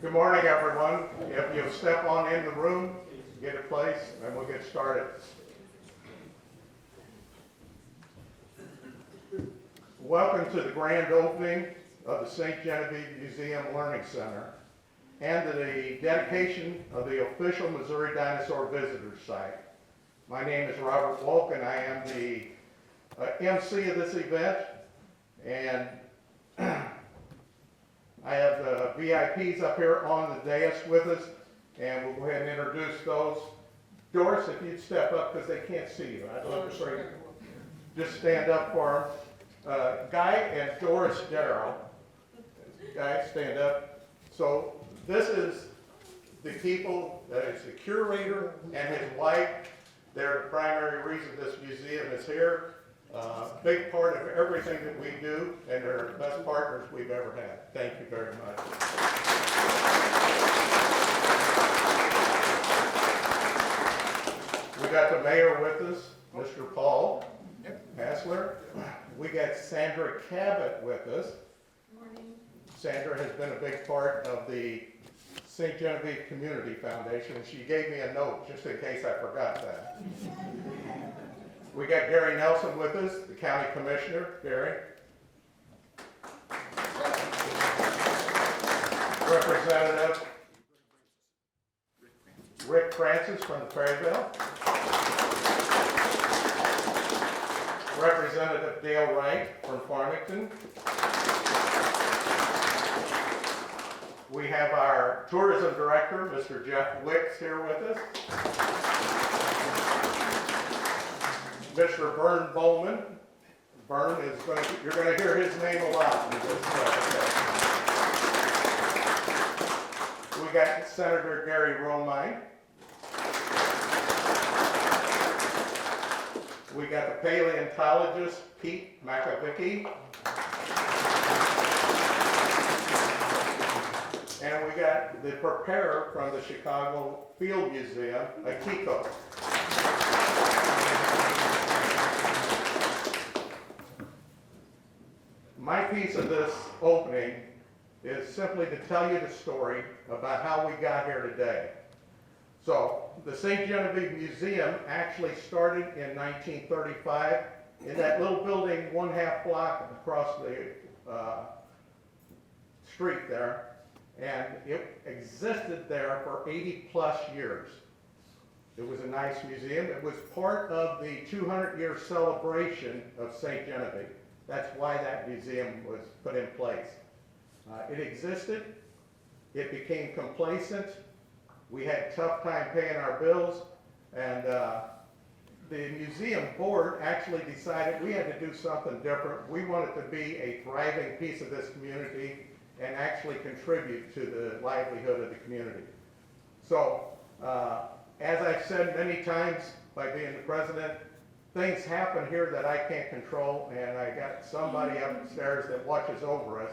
Good morning, everyone. If you'll step on in the room, get a place, and we'll get started. Welcome to the grand opening of the St. Genevieve Museum Learning Center and to the dedication of the official Missouri Dinosaur Visitor Site. My name is Robert Wolk, and I am the MC of this event, and I have the VIPs up here on the dais with us, and we'll go ahead and introduce those. Doris, if you'd step up because they can't see you. I'd love to show you. Just stand up for them. Guy and Doris Darrow. Guy, stand up. So this is the people that is the curator and his wife. They're the primary reason this museum is here. Big part of everything that we do, and they're the best partners we've ever had. Thank you very much. We got the mayor with us, Mr. Paul Hassler. We got Sandra Cabot with us. Good morning. Sandra has been a big part of the St. Genevieve Community Foundation, and she gave me a note just in case I forgot that. We got Gary Nelson with us, the county commissioner. Gary. Representative Rick Francis from the Perryville. Representative Dale Wright from Farmington. We have our tourism director, Mr. Jeff Wicks, here with us. Mr. Vern Bowman. Vern is you're going to hear his name a lot in this We got Senator Gary Romine. We got the paleontologist, Pete Makovicki. And we got the preparer from the Chicago Field Museum, Akiko. My piece of this opening is simply to tell you the story about how we got here today. So, the St. Genevieve Museum actually started in 1935 in that little building 1/2 block across the street there, and it existed there for 80 plus years. It was a nice museum. It was part of the 200-year celebration of St. Genevieve. That's why that museum was put in place. It existed. It became complacent. We had a tough time paying our bills, and the museum board actually decided we had to do something different. We wanted to be a thriving piece of this community and actually contribute to the livelihood of the community. So, as I've said many times by being the president, things happen here that I can't control, and I got somebody upstairs that watches over us.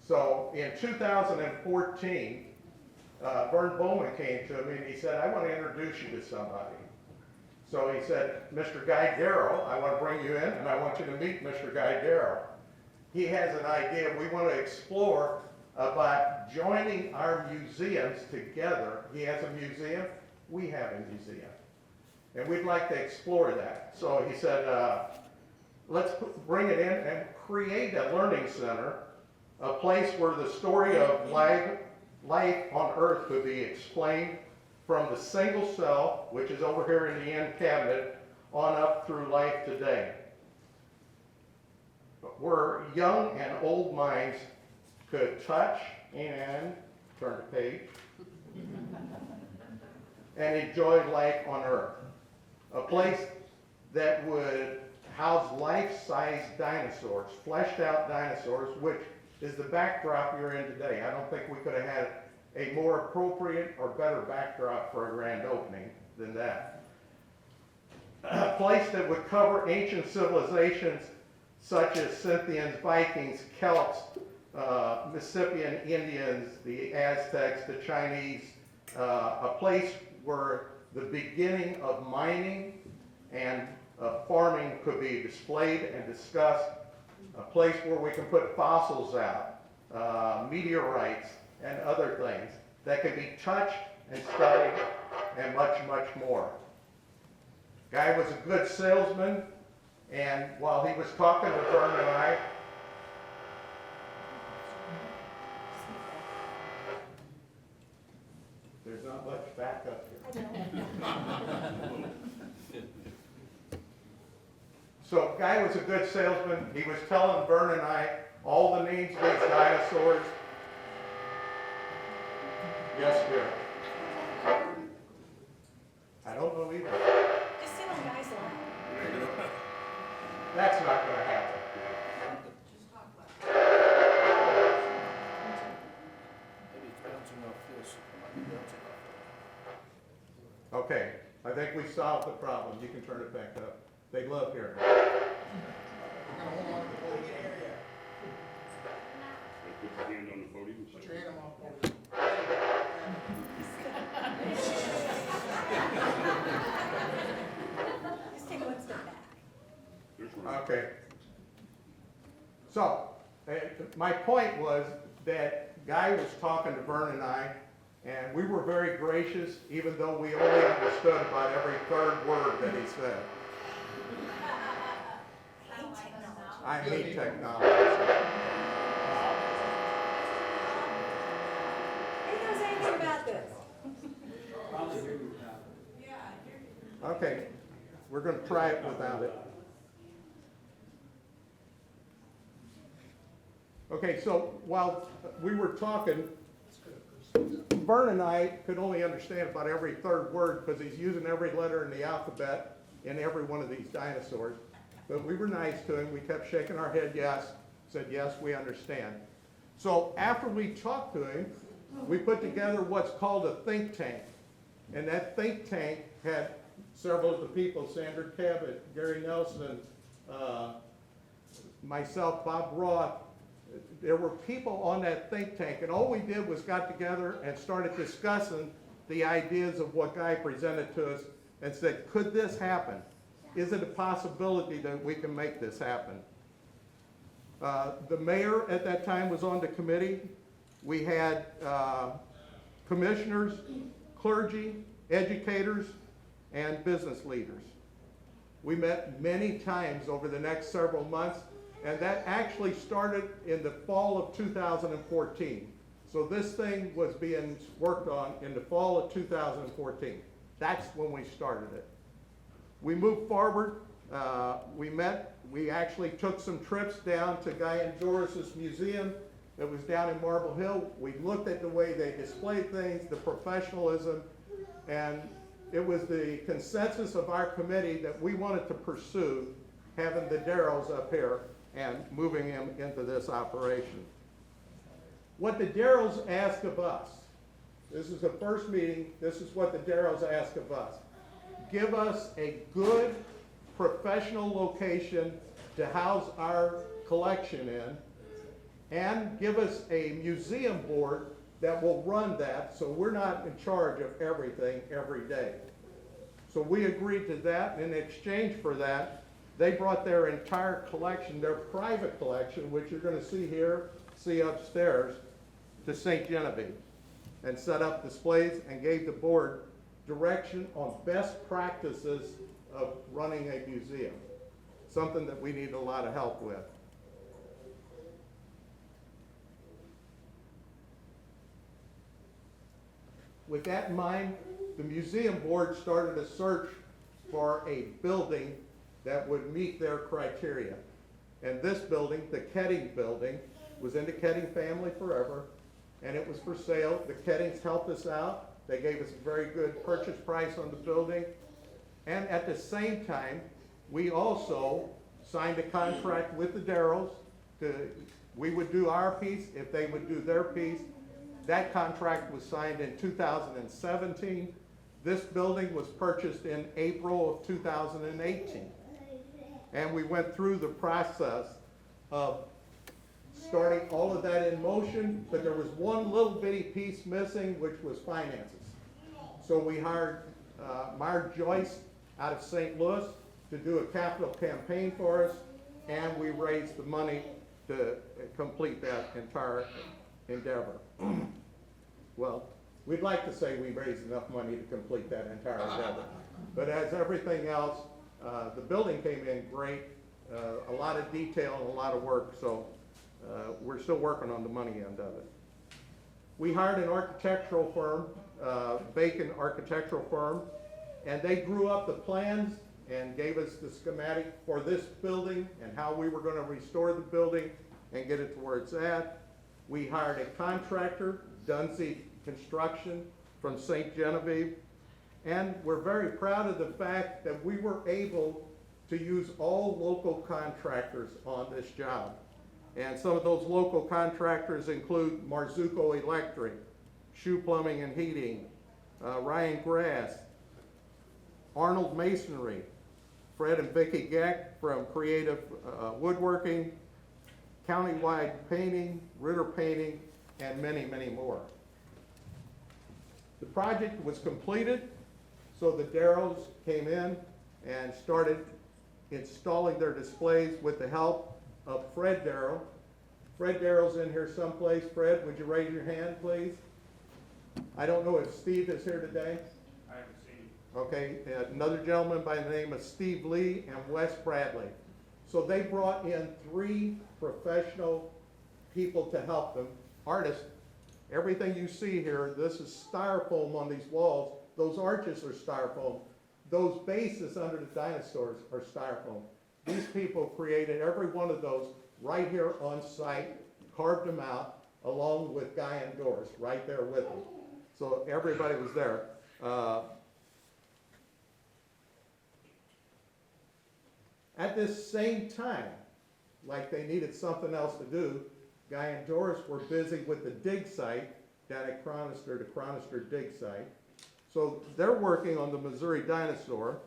So in 2014, Vern Bowman came to me and he said, I want to introduce you to somebody. So he said, Mr. Guy Darrow, I want to bring you in and I want you to meet Mr. Guy Darrow. He has an idea we want to explore about joining our museums together. He has a museum, we have a museum. And we'd like to explore that. So he said, let's bring it in and create a learning center, a place where the story of life on Earth could be explained from the single cell, which is over here in the end cabinet, on up through life today. Where young and old minds could touch and turn the page and enjoy life on Earth. A place that would house life-size dinosaurs, fleshed-out dinosaurs, which is the backdrop you're in today. I don't think we could have had a more appropriate or better backdrop for a grand opening than that. A place that would cover ancient civilizations such as Scythians, Vikings, Celts, Mississippian Indians, the Aztecs, the Chinese, a place where the beginning of mining and farming could be displayed and discussed, a place where we can put fossils out, meteorites, and other things that can be touched and studied, and much, much more. Guy was a good salesman, and while he was talking to Vern and I, there's not much back up here. So Guy was a good salesman. He was telling Vern and I all the names of these dinosaurs. Yes, dear. I don't know either. Just sit on Guy's lap. That's not going to happen. Just talk about it. Maybe it's bouncing off this, it might be bouncing off. Okay, I think we solved the problem. You can turn it back up. They love hearing it. Put your hand on the podium. Put your hand on my podium. Just take one step back. There's one. Okay. So, my point was that Guy was talking to Vern and I, and we were very gracious, even though we only understood about every third word that he said. I hate technology. He knows anything about this. Okay, we're going to try it without it. Okay, so while we were talking, Vern and I could only understand about every third word because he's using every letter in the alphabet in every one of these dinosaurs. But we were nice to him. We kept shaking our head yes, said yes, we understand. So after we talked to him, we put together what's called a think tank. And that think tank had several of the people, Sandra Cabot, Gary Nelson, myself, Bob Roth. There were people on that think tank, and all we did was got together and started discussing the ideas of what Guy presented to us and said, could this happen? Is it a possibility that we can make this happen? The mayor at that time was on the committee. We had commissioners, clergy, educators, and business leaders. We met many times over the next several months, and that actually started in the fall of 2014. So this thing was being worked on in the fall of 2014. That's when we started it. We moved forward, we actually took some trips down to Guy and Doris's museum that was down in Marble Hill. We looked at the way they displayed things, the professionalism, and it was the consensus of our committee that we wanted to pursue having the Darrells up here and moving him into this operation. What the Darrells asked of us, this is the first meeting, this is what the Darrells asked of us. Give us a good professional location to house our collection in, and give us a museum board that will run that so we're not in charge of everything every day. So we agreed to that, and in exchange for that, they brought their entire collection, their private collection, which you're going to see here, see upstairs, to St. Genevieve, and set up displays and gave the board direction on best practices of running a museum, something that we need a lot of help with. With that in mind, the museum board started a search for a building that would meet their criteria. And this building, the Ketting building, was in the Ketting family forever, and it was for sale. The Kettings helped us out. They gave us a very good purchase price on the building. And at the same time, we also signed a contract with the Darrells. We would do our piece if they would do their piece. That contract was signed in 2017. This building was purchased in April of 2018. And we went through the process of starting all of that in motion, but there was one little bitty piece missing, which was finances. So we hired Marge Joyce out of St. Louis to do a capital campaign for us. and we raised the money to complete that entire endeavor. Well, we'd like to say we raised enough money to complete that entire endeavor. But as everything else, the building came in great, a lot of detail and a lot of work, so we're still working on the money end of it. We hired an architectural firm, Bacon Architectural Firm, and they drew up the plans and gave us the schematic for this building and how we were going to restore the building and get it to where it's at. We hired a contractor, Dunsey Construction from St. Genevieve, and we're very proud of the fact that we were able to use all local contractors on this job. And some of those local contractors include Marzuko Electric, Shoe Plumbing and Heating, Ryan Grass, Arnold Masonry, Fred and Vicki Geck from Creative Woodworking, Countywide Painting, Ritter Painting, and many, many more. The project was completed, so the Darrows came in and started installing their displays with the help of Fred Darrow. Fred Darrow's in here someplace. Fred, would you raise your hand, please? I don't know if Steve is here today. I haven't seen him. Okay, another gentleman by the name of Steve Lee and Wes Bradley. So they brought in 3 professional people to help them, artists. Everything you see here, this is styrofoam on these walls. Those arches are styrofoam. Those bases under the dinosaurs are styrofoam. These people created every one of those right here on site, carved them out, along with Guy and Doris, right there with them. So everybody was there. At this same time, like they needed something else to do, Guy and Doris were busy with the dig site down at Chronister, the Chronister dig site. So they're working on the Missouri Dinosaur,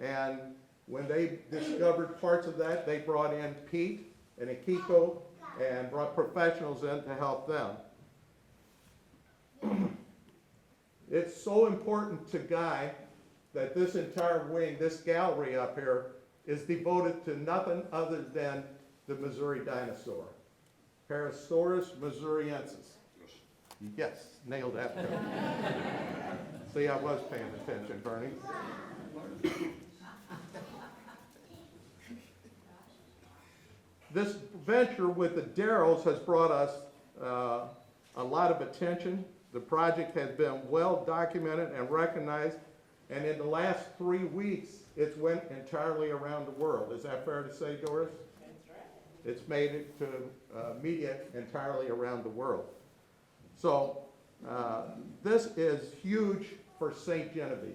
and when they discovered parts of that, they brought in Pete and Akiko and brought professionals in to help them. It's so important to Guy that this entire wing, this gallery up here, is devoted to nothing other than the Missouri Dinosaur, Parasaurus missouriensis. Yes, nailed that. See, I was paying attention, Bernie. This venture with the Darrows has brought us a lot of attention. The project has been well documented and recognized, and in the last 3 weeks, it's went entirely around the world. Is that fair to say, Doris? That's right. It's made it to media entirely around the world. So this is huge for St. Genevieve.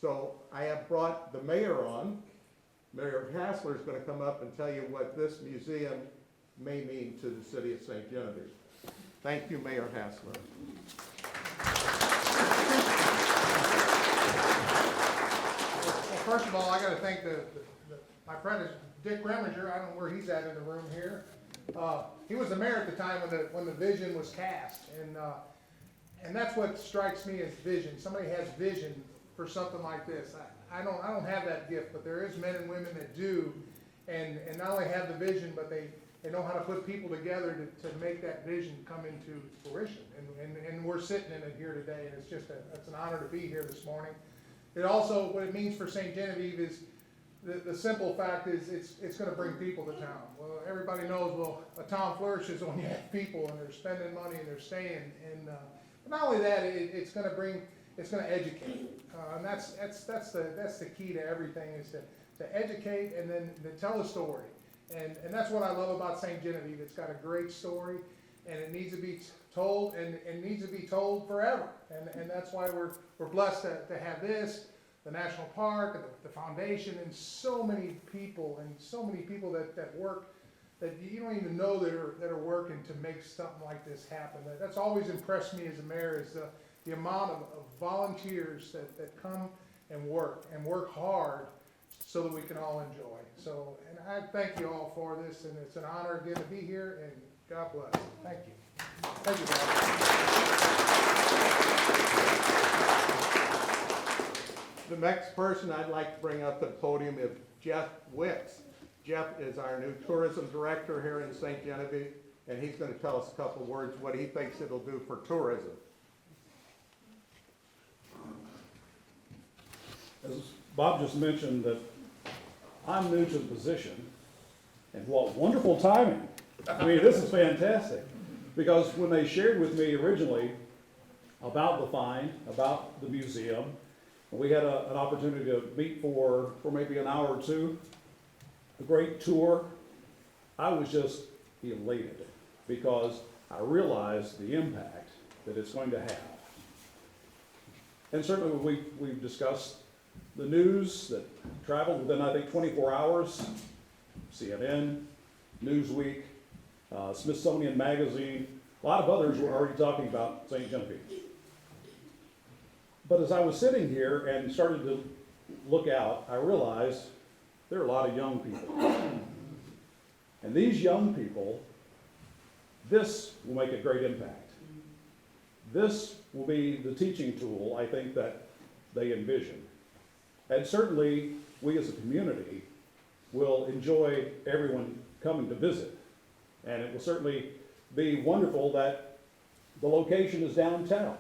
So I have brought the mayor on. Mayor Hassler is going to come up and tell you what this museum may mean to the city of St. Genevieve. Thank you, Mayor Hassler. Well, first of all, I got to thank my friend is Dick Grimminger. I don't know where he's at in the room here. He was the mayor at the time when the vision was cast, and that's what strikes me as vision. Somebody has vision for something like this. I don't have that gift, but there is men and women that do, and not only have the vision, but they know how to put people together to make that vision come into fruition. And we're sitting in it here today, and it's an honor to be here this morning. It also, what it means for St. Genevieve is, the simple fact is it's going to bring people to town. Well, everybody knows, well, a town flourishes when you have people and they're spending money and they're staying. And but not only that, it's going to educate. And that's the key to everything, is to educate and then to tell a story. And that's what I love about St. Genevieve. It's got a great story, and it needs to be told, and it needs to be told forever. And that's why we're blessed to have this, the national park, and the foundation, and so many people that work that you don't even know that are working to make something like this happen. That's always impressed me as a mayor, is the amount of volunteers that come and work hard so that we can all enjoy. So, and I thank you all for this, and it's an honor again to be here, and God bless. Thank you. Thank you, Bob. The next person I'd like to bring up to the podium is Jeff Wicks. Jeff is our new tourism director here in St. Genevieve, and he's going to tell us a couple of words what he thinks it'll do for tourism. As Bob just mentioned, that I'm new to the position, and what wonderful timing. I mean, this is fantastic, because when they shared with me originally about the find, about the museum, we had an opportunity to meet for maybe an hour or two, a great tour. I was just elated, because I realized the impact that it's going to have. And certainly we've discussed the news that traveled within, I think, 24 hours, CNN, Newsweek, Smithsonian Magazine, a lot of others were already talking about St. Genevieve. But as I was sitting here and started to look out, I realized there are a lot of young people. And these young people, this will make a great impact. This will be the teaching tool, I think, that they envision. And certainly, we as a community will enjoy everyone coming to visit. And it will certainly be wonderful that the location is downtown.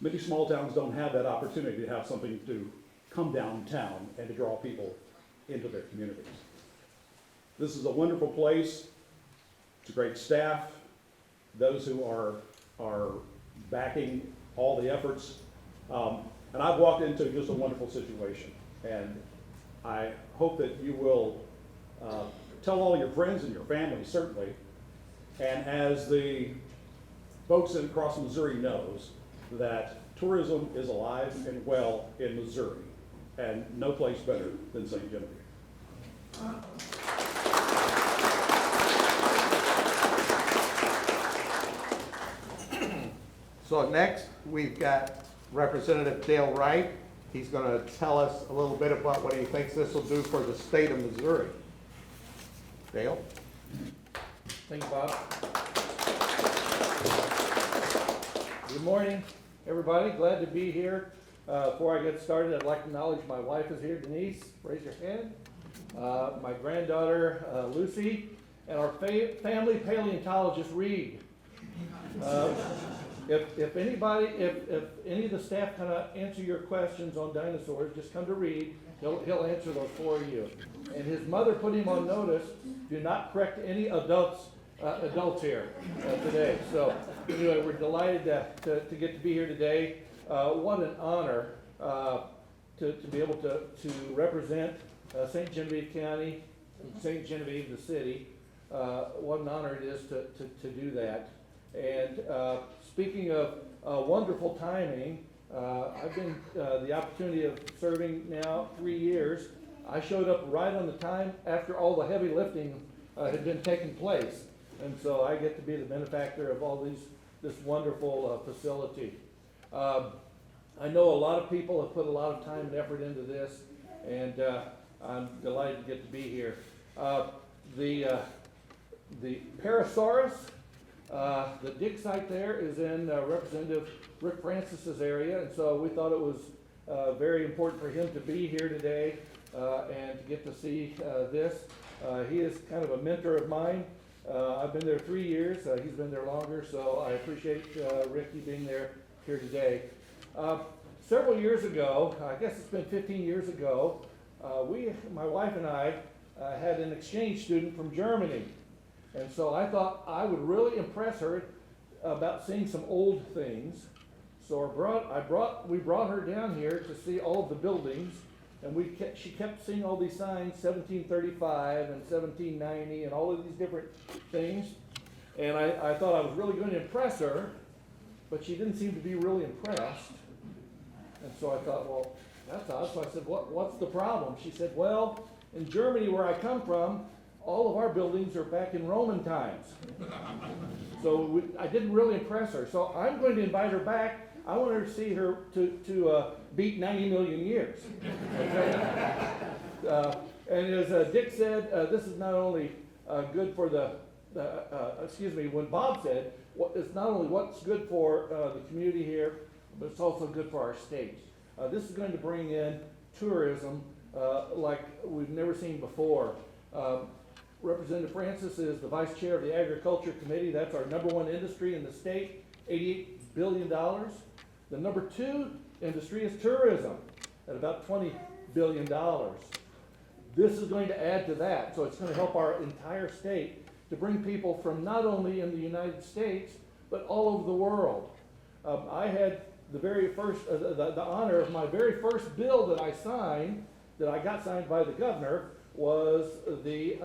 Many small towns don't have that opportunity to have something to come downtown and to draw people into their communities. This is a wonderful place. It's a great staff, those who are backing all the efforts. And I've walked into just a wonderful situation. And I hope that you will tell all your friends and your family, certainly. And as the folks across Missouri knows, that tourism is alive and well in Missouri. And no place better than St. Genevieve. So next, we've got Representative Dale Wright. He's going to tell us a little bit about what he thinks this will do for the state of Missouri. Dale? Thank you, Bob. Good morning, everybody. Glad to be here. Before I get started, I'd like to acknowledge my wife is here, Denise. Raise your hand. My granddaughter, Lucy, and our family paleontologist, Reed. If any of the staff kind of answer your questions on dinosaurs, just come to Reed. He'll answer those for you. And his mother put him on notice. Do not correct any adults here today. So anyway, we're delighted to get to be here today. What an honor to be able to represent St. Genevieve County, St. Genevieve, the city. What an honor it is to do that. And speaking of wonderful timing, I've been the opportunity of serving now 3 years. I showed up right on the time after all the heavy lifting had been taking place. And so I get to be the benefactor of all this wonderful facility. I know a lot of people have put a lot of time and effort into this, and I'm delighted to get to be here. The Parasaurus, the dig site there is in Representative Rick Francis's area, and so we thought it was very important for him to be here today and to get to see this. He is kind of a mentor of mine. I've been there 3 years. He's been there longer, so I appreciate Ricky being here today. Several years ago, I guess it's been 15 years ago, my wife and I had an exchange student from Germany. And so I thought I would really impress her about seeing some old things. So we brought her down here to see all of the buildings, and she kept seeing all these signs, 1735 and 1790 and all of these different things. And I thought I was really going to impress her, but she didn't seem to be really impressed. And so I thought, well, that's odd. So I said, what's the problem? She said, well, in Germany where I come from, all of our buildings are back in Roman times. So I didn't really impress her. So I'm going to invite her back. I want her to see her to beat 90 million years. Okay? And as Dick said, this is not only good for when Bob said, it's not only what's good for the community here, but it's also good for our state. This is going to bring in tourism like we've never seen before. Representative Francis is the vice chair of the Agriculture Committee. That's our number one industry in the state, $88 billion. The number two industry is tourism at about $20 billion. This is going to add to that, so it's going to help our entire state to bring people from not only in the United States, but all over the world. I had the very first, the honor of my very first bill that I signed, that I got signed by the governor, was the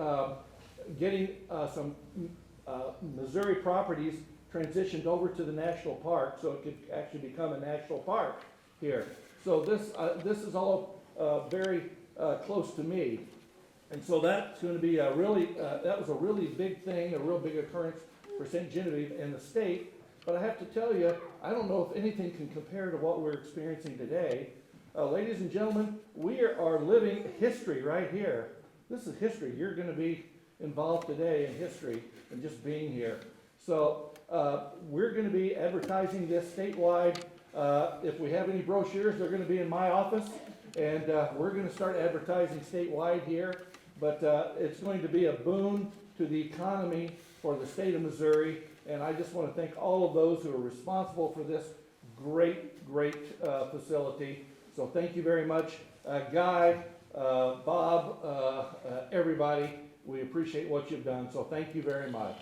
getting some Missouri properties transitioned over to the national park, so it could actually become a national park here. So this is all very close to me. And so that's going to be a really, that was a really big thing, a real big occurrence for St. Genevieve and the state. But I have to tell you, I don't know if anything can compare to what we're experiencing today. Ladies and gentlemen, we are living history right here. This is history. You're going to be involved today in history and just being here. So we're going to be advertising this statewide. If we have any brochures, they're going to be in my office. And we're going to start advertising statewide here. But it's going to be a boon to the economy for the state of Missouri. And I just want to thank all of those who are responsible for this great facility. So thank you very much. Guy, Bob, everybody, we appreciate what you've done. So thank you very much.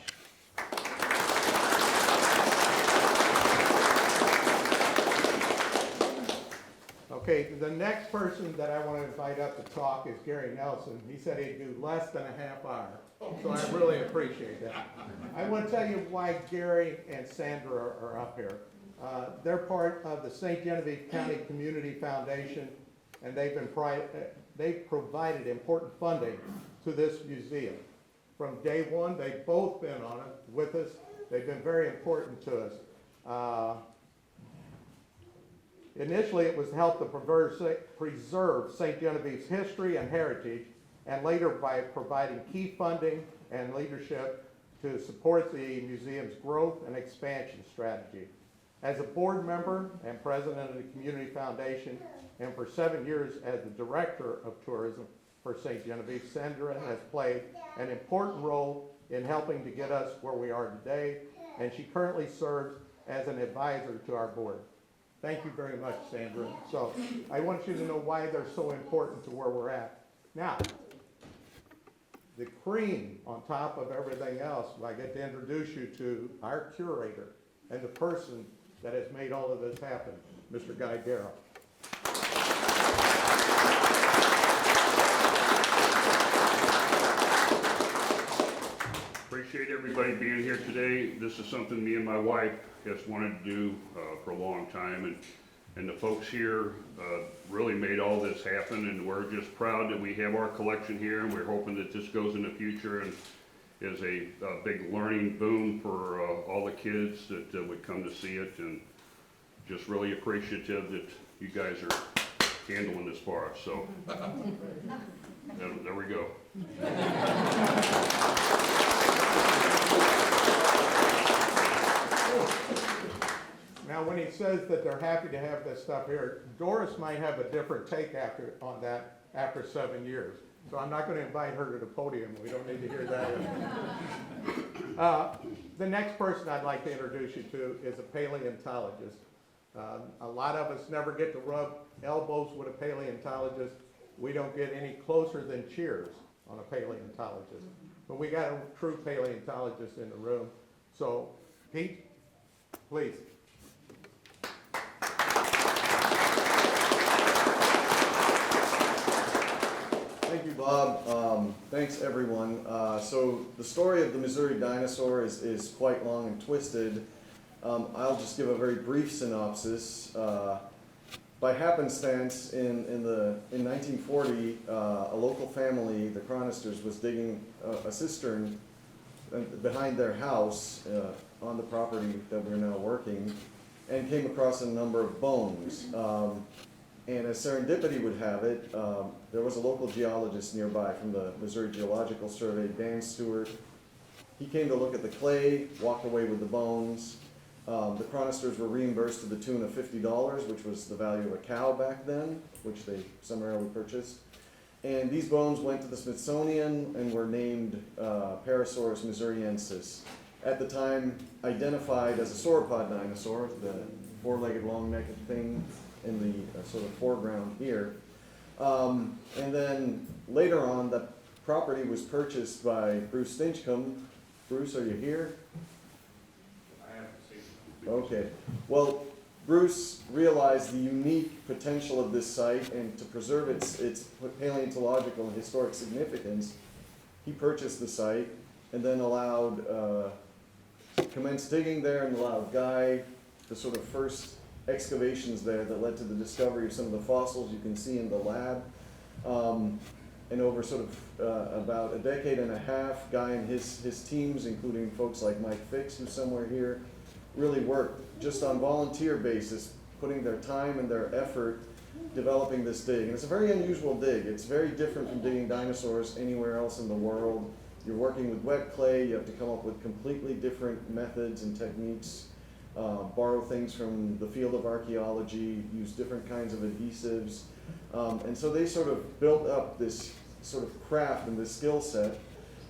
Okay, the next person that I want to invite up to talk is Gary Nelson. He said he'd do less than a half hour, so I really appreciate that. I want to tell you why Gary and Sandra are up here. They're part of the St. Genevieve County Community Foundation, and they've provided important funding to this museum. From day one, they've both been on it with us. They've been very important to us. Initially, it was to help to preserve St. Genevieve's history and heritage, and later by providing key funding and leadership to support the museum's growth and expansion strategy. As a board member and president of the Community Foundation, and for 7 years as the director of tourism for St. Genevieve, Sandra has played an important role in helping to get us where we are today, and she currently serves as an advisor to our board. Thank you very much, Sandra. So I want you to know why they're so important to where we're at. Now, the cream on top of everything else, I get to introduce you to our curator and the person that has made all of this happen, Mr. Guy Darrow. Appreciate everybody being here today. This is something me and my wife has wanted to do for a long time, and the folks here really made all this happen, and we're just proud that we have our collection here, and we're hoping that this goes in the future and is a big learning boom for all the kids that would come to see it, and just really appreciative that you guys are handling this for us. So there we go. Now, when he says that they're happy to have this stuff here, Doris might have a different take on that after 7 years. So I'm not going to invite her to the podium. We don't need to hear that. The next person I'd like to introduce you to is a paleontologist. A lot of us never get to rub elbows with a paleontologist. We don't get any closer than cheers on a paleontologist. But we got a true paleontologist in the room. So, Pete, please. Thank you, Bob. Thanks, everyone. So the story of the Missouri dinosaur is quite long and twisted. I'll just give a very brief synopsis. By happenstance, in 1940, a local family, the Chronisters, was digging a cistern behind their house on the property that we're now working, and came across a number of bones. And as serendipity would have it, there was a local geologist nearby from the Missouri Geological Survey, Dan Stewart. He came to look at the clay, walked away with the bones. The Chronisters were reimbursed to the tune of $50, which was the value of a cow back then, which they summarily purchased. And these bones went to the Smithsonian and were named Parasaurus missouriensis. At the time, identified as a sauropod dinosaur, the four-legged, long-necked thing in the sort of foreground here. And then later on, the property was purchased by Bruce Stinchcomb. Bruce, are you here? I haven't seen it. Okay. Well, Bruce realized the unique potential of this site, and to preserve its paleontological and historic significance, he purchased the site and then commenced digging there and allowed Guy the sort of first excavations there that led to the discovery of some of the fossils you can see in the lab. And over sort of about a decade and a half, Guy and his teams, including folks like Mike Fix, who's somewhere here, really worked just on volunteer basis, putting their time and their effort developing this dig. And it's a very unusual dig. It's very different from digging dinosaurs anywhere else in the world. You're working with wet clay. You have to come up with completely different methods and techniques, borrow things from the field of archaeology, use different kinds of adhesives. And so they sort of built up this sort of craft and this skill set.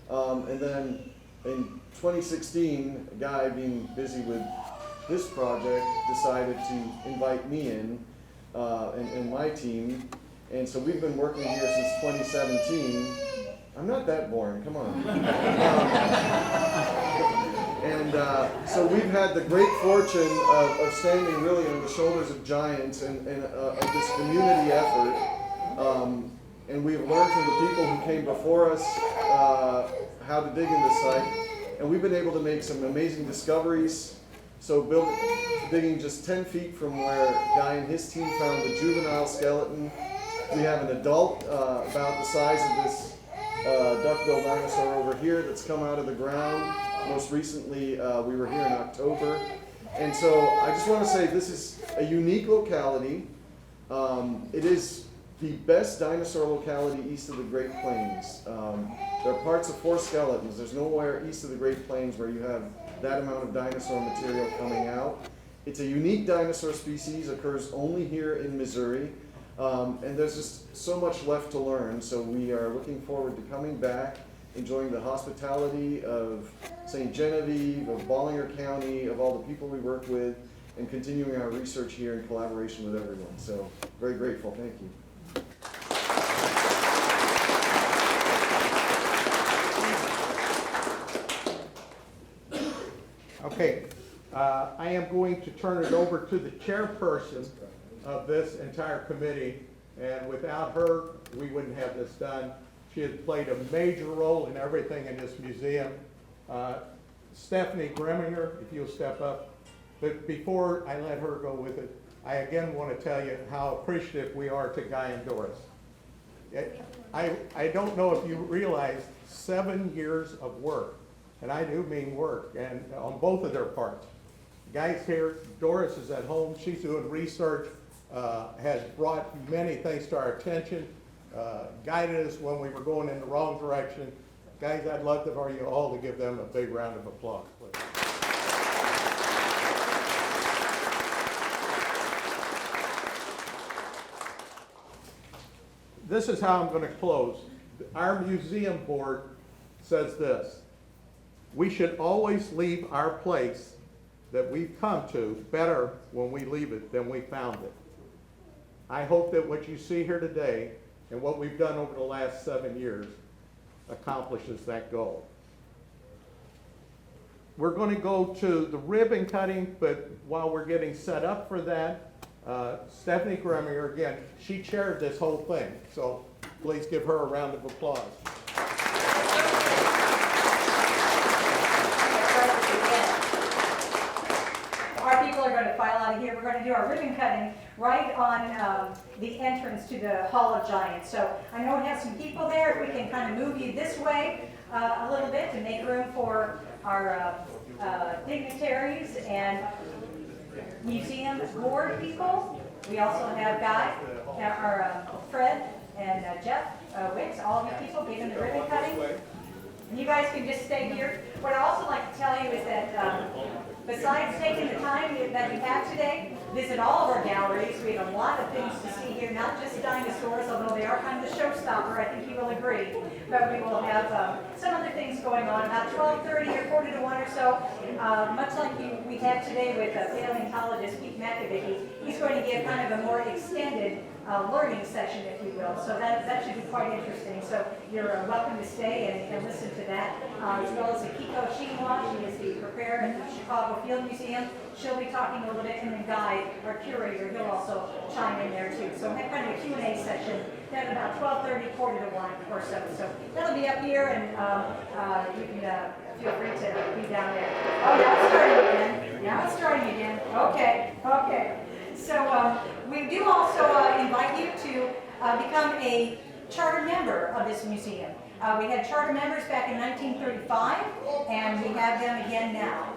And then in 2016, a guy being busy with this project decided to invite me in and my team. And so we've been working here since 2017. I'm not that boring, come on. So we've had the great fortune of standing really on the shoulders of giants and of this community effort. And we've learned from the people who came before us how to dig in the site. And we've been able to make some amazing discoveries. So digging just 10 feet from where Guy and his team found the juvenile skeleton, we have an adult about the size of this duck-billed dinosaur over here that's come out of the ground. Most recently, we were here in October. And so I just want to say this is a unique locality. It is the best dinosaur locality east of the Great Plains. There are parts of four skeletons. There's nowhere east of the Great Plains where you have that amount of dinosaur material coming out. It's a unique dinosaur species, occurs only here in Missouri. And there's just so much left to learn, so we are looking forward to coming back, enjoying the hospitality of St. Genevieve, of Ballinger County, of all the people we work with, and continuing our research here in collaboration with everyone. So, very grateful. Thank you. Okay, I am going to turn it over to the chairperson of this entire committee, and without her, we wouldn't have this done. She has played a major role in everything in this museum. Stephanie Grimminger, if you'll step up. But before I let her go with it, I again want to tell you how appreciative we are to Guy and Doris. I don't know if you realize 7 years of work, and I do mean work, and on both of their parts. Guy's here, Doris is at home, she's doing research, has brought many things to our attention, guided us when we were going in the wrong direction. Guys, I'd love for you all to give them a big round of applause, please. This is how I'm going to close. Our museum board says this: we should always leave our place that we've come to better when we leave it than we found it. I hope that what you see here today and what we've done over the last 7 years accomplishes that goal. We're going to go to the ribbon cutting, but while we're getting set up for that, Stephanie Grimminger, again, she chaired this whole thing, so please give her a round of applause. Our people are going to file out of here. We're going to do our ribbon cutting right on the entrance to the Hall of Giants. So I know we have some people there. If we can kind of move you this way a little bit to make room for our dignitaries and museum board people. We also have Guy, our Fred, and Jeff Wicks, all of you people giving the ribbon cutting. And you guys can just stay here. What I'd also like to tell you is that besides taking the time that you have today, visit all of our galleries. We have a lot of things to see here do, not just dinosaurs, although they are kind of the showstopper, I think you will agree. But we will have some other things going on, about 12:30 or 1 or so. Much like we had today with paleontologist Pete McAvicky, he's going to give kind of a more extended learning session, if you will. So that should be quite interesting. So you're welcome to stay and listen to that. As well as Akiko Shinwa, she is the preparator at the Chicago Field Museum. She'll be talking a little bit, and then Guy, our curator, he'll also chime in there too. So we'll have kind of a Q&A session at about 12:30, 1 or so. So that'll be up here, and you can feel free to be down there. Oh, now it's starting again. Now it's starting again. Okay. So we do also invite you to become a charter member of this museum. We had charter members back in 1935, and we have them again now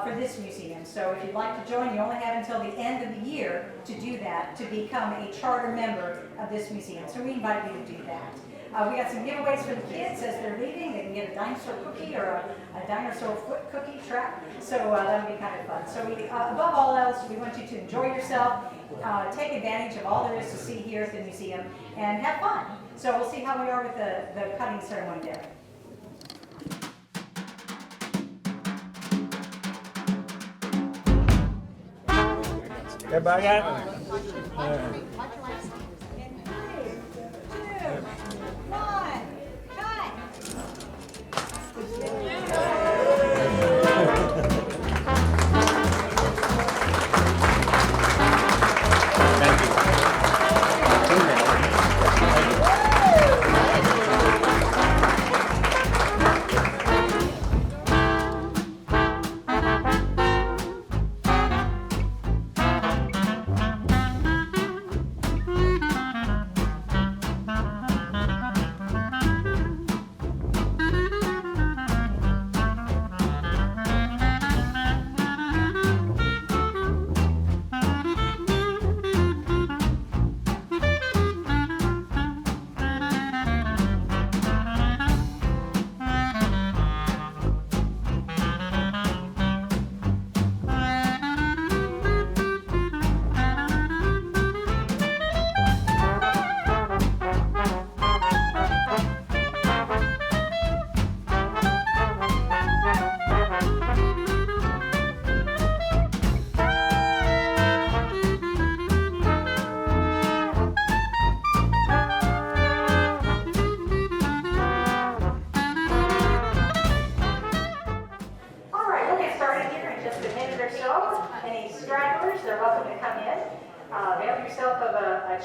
for this museum. So if you'd like to join, you only have until the end of the year to do that, to become a charter member of this museum. So we invite you to do that. We got some giveaways for the kids as they're leaving. They can get a dinosaur cookie or a dinosaur foot cookie trap. So that'll be kind of fun. So we, above all else, we want you to enjoy yourself, take advantage of all there is to see here at the museum, and have fun. So we'll see how we are with the cutting ceremony there. Everybody got it?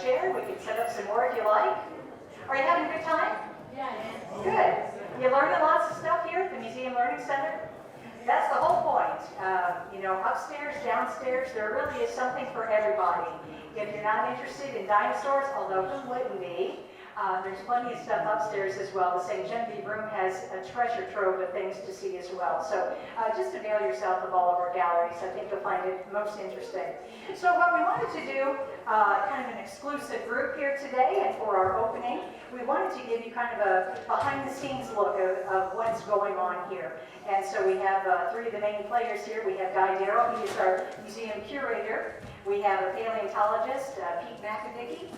Chair. We can set up some more if you like. Are you having a good time? Yeah. Good. You learning lots of stuff here at the Museum Learning Center? That's the whole point. Upstairs, downstairs, there really is something for everybody. If you're not interested in dinosaurs, although who wouldn't be, there's plenty of stuff upstairs as well. The St. Genevieve room has a treasure trove of things to see as well. So just avail yourself of all of our galleries. I think you'll find it most interesting. So what we wanted to do, kind of an exclusive group here today, and for our opening, we wanted to give you kind of a behind-the-scenes look of what's going on here. And so we have three of the main players here. We have Guy Darrow, he is our museum curator. We have a paleontologist, Pete McAvicky,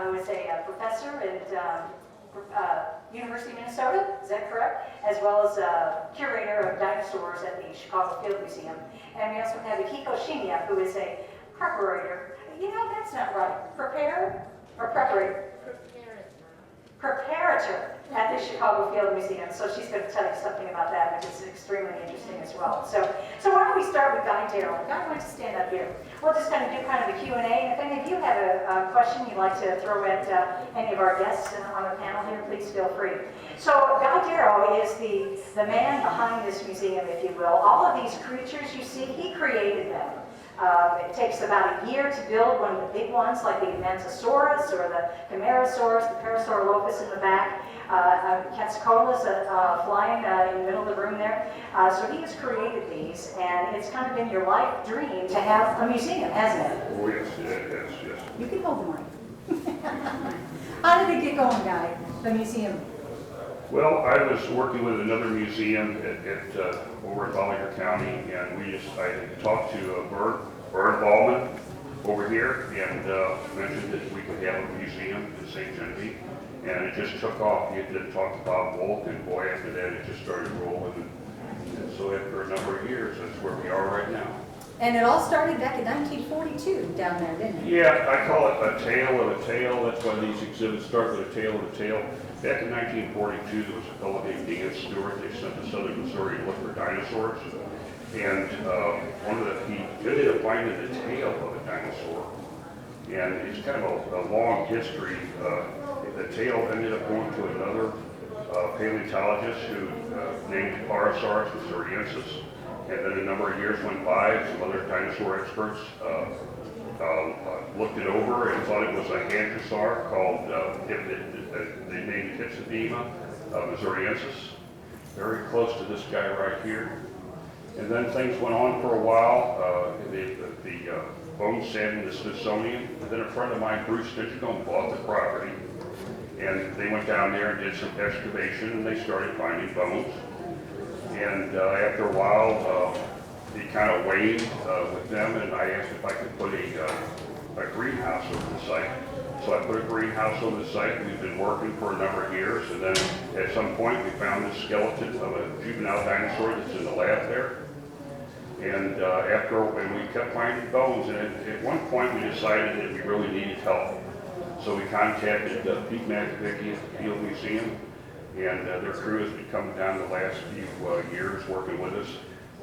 who is a professor at University of Minnesota, is that correct? As well as a curator of dinosaurs at the Chicago Field Museum. And we also have Akiko Shinwa, who is a preparator. You know, that's not right. Preparator or preparator? Preparator at the Chicago Field Museum. So she's going to tell you something about that, which is extremely interesting as well. So why don't we start with Guy Darrow? Guy, why don't you stand up here? We'll just kind of do kind of a Q&A. And if any of you have a question you'd like to throw at any of our guests on the panel here, please feel free. So Guy Darrow is the man behind this museum, if you will. All of these creatures you see, he created them. It takes about a year to build one of the big ones, like the Mantosaurus or the Camarasaurus, the Parasaurolophus in the back. Quetzalcoatlus flying in the middle of the room there. So he has created these, and it's kind of been your life dream to have a museum, hasn't it? Oh, yes, yes. You can hold the mic. How did it get going, Guy, the museum? Well, I was working with another museum over in Bolivar County, and I talked to Bert Ballman, over here and mentioned that we could have a museum in St. Genevieve. And it just took off. You did talk to Bob Volk, and boy, after that, it just started rolling. And so after a number of years, that's where we are right now. And it all started back in 1942 down there, didn't it? Yeah, I call it a tale of a tale. That's why these exhibits start with a tale of a tale. Back in 1942, there was a fellow named Dan Stewart. They sent to southern Missouri to look for dinosaurs. And he ended up finding the tail of a dinosaur. And it's kind of a long history. The tail ended up going to another paleontologist who named it Parasaurus missouriensis. And then a number of years went by, some other dinosaur experts looked it over and thought it was a hadrosaur called, they named it Hypsodema missouriensis, very close to this guy right here. And then things went on for a while. The bones sat in the Smithsonian. And then a friend of mine, Bruce Stinchcombe, bought the property. And they went down there and did some excavation, and they started finding bones. And after a while, it kind of waned with them, and I asked if I could put a greenhouse over the site. So I put a greenhouse over the site. We've been working for a number of years, and then at some point we found the skeleton of a juvenile dinosaur that's in the lab there. And when we kept finding bones, and at one point we decided that we really needed help. So we contacted Pete Makovicki at the Field Museum, and their crew has been coming down the last few years working with us.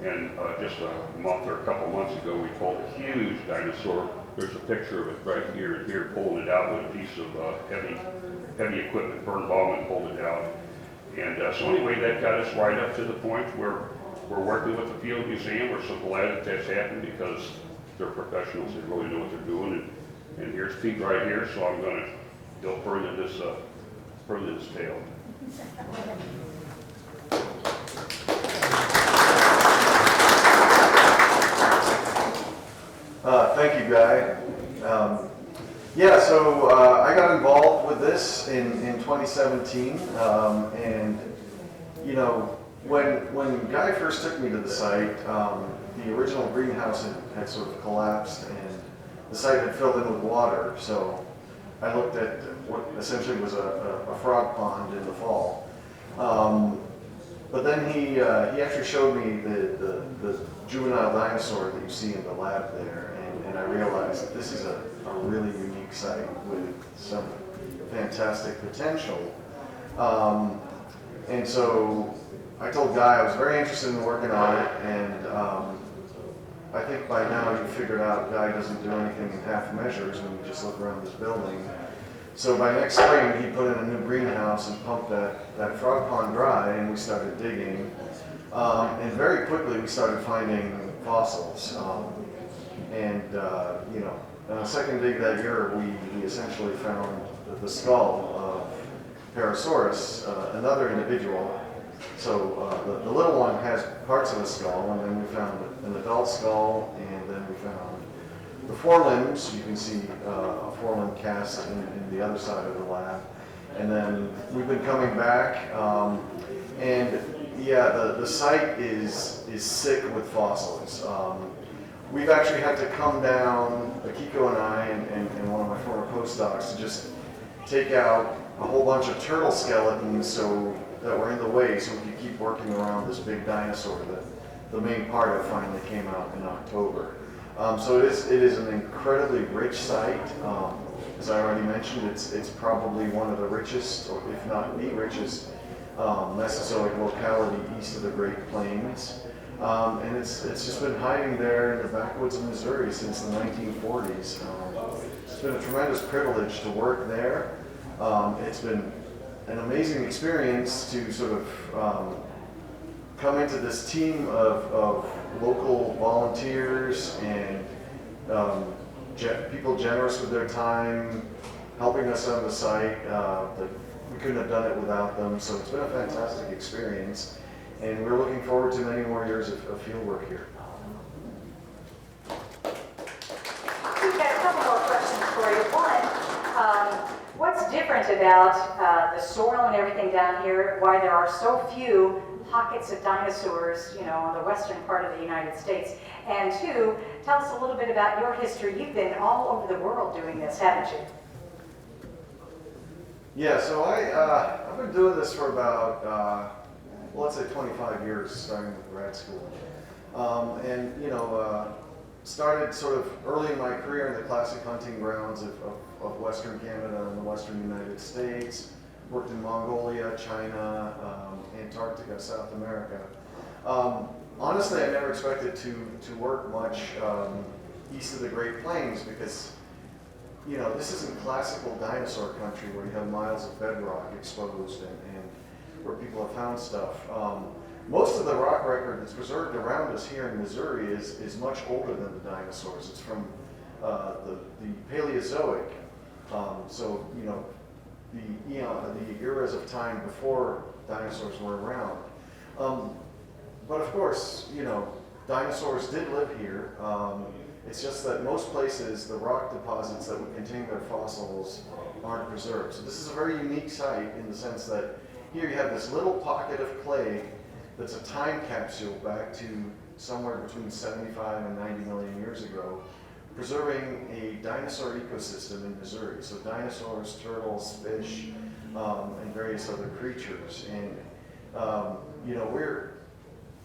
And just a month or a couple months ago, we pulled a huge dinosaur. There's a picture of it right here and here, pulling it out with a piece of heavy equipment. Vern Ballman pulled it out. And so anyway, that got us right up to the point where we're working with the Field Museum. We're so glad that that's happened because they're professionals. They really know what they're doing. And here's Pete right here, so I'm going to go further this tale. Thank you, Guy. So I got involved with this in 2017, and you know, when Guy first took me to the site, the original greenhouse had sort of collapsed, and the site had filled in with water. So I looked at what essentially was a frog pond in the fall. But then he actually showed me the juvenile dinosaur that you see in the lab there, and I realized that this is a really unique site with some fantastic potential. And so I told Guy I was very interested in working on it, and I think by now you figured out Guy doesn't do anything in half measures when you just look around this building. So by next spring, he put in a new greenhouse and pumped that frog pond dry, and we started digging. And very quickly, we started finding fossils. On the second dig that year, we essentially found the skull of Parasaurus, another individual. So the little one has parts of a skull, and then we found an adult skull, and then we found the forelimbs. You can see a forelimb cast in the other side of the lab. And then we've been coming back, the site is sick with fossils. We've actually had to come down, Akiko and I and one of my former postdocs, to just take out a whole bunch of turtle skeletons that were in the way so we could keep working around this big dinosaur that the main part of finally came out in October. So it is an incredibly rich site. As I already mentioned, it's probably one of the richest, or if not the richest, Mesozoic locality east of the Great Plains. And it's just been hiding there in the backwoods of Missouri since the 1940s. It's been a tremendous privilege to work there. It's been an amazing experience to sort of come into this team of local volunteers and people generous with their time, helping us on the site. We couldn't have done it without them, so it's been a fantastic experience, and we're looking forward to many more years of field work here. We've got a couple more questions for you. One, what's different about the soil and everything down here, why there are so few pockets of dinosaurs, you know, on the western part of the United States. And two, tell us a little bit about your history. You've been all over the world doing this, haven't you? Yeah, so I've been doing this for about, well, let's say 25 years, starting with grad school. And, you know, started sort of early in my career in the classic hunting grounds of Western Canada and the Western United States. Worked in Mongolia, China, Antarctica, South America. Honestly, I never expected to work much east of the Great Plains because, you know, this isn't classical dinosaur country where you have miles of bedrock exposed and where people have found stuff. Most of the rock record that's preserved around us here in Missouri is much older than the dinosaurs. It's from the Paleozoic. So, you know, the eras of time before dinosaurs were around. But of course, you know, dinosaurs did live here. It's just that most places, the rock deposits that would contain their fossils aren't preserved. So this is a very unique site in the sense that here you have this little pocket of clay that's a time capsule back to somewhere between 75 and 90 million years ago, preserving a dinosaur ecosystem in Missouri. So dinosaurs, turtles, fish, and various other creatures. And, you know,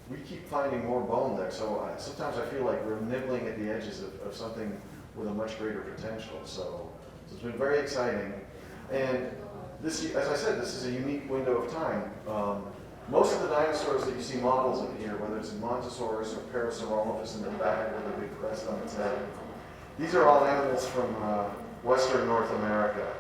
we keep finding more bone there. So sometimes I feel like we're nibbling at the edges of something with a much greater potential. So it's been very exciting. And this, as I said, this is a unique window of time. Most of the dinosaurs that you see models of here, whether it's Montosaurus or Parasaurolophus in the back with a big crest on its head, these are all animals from Western North America.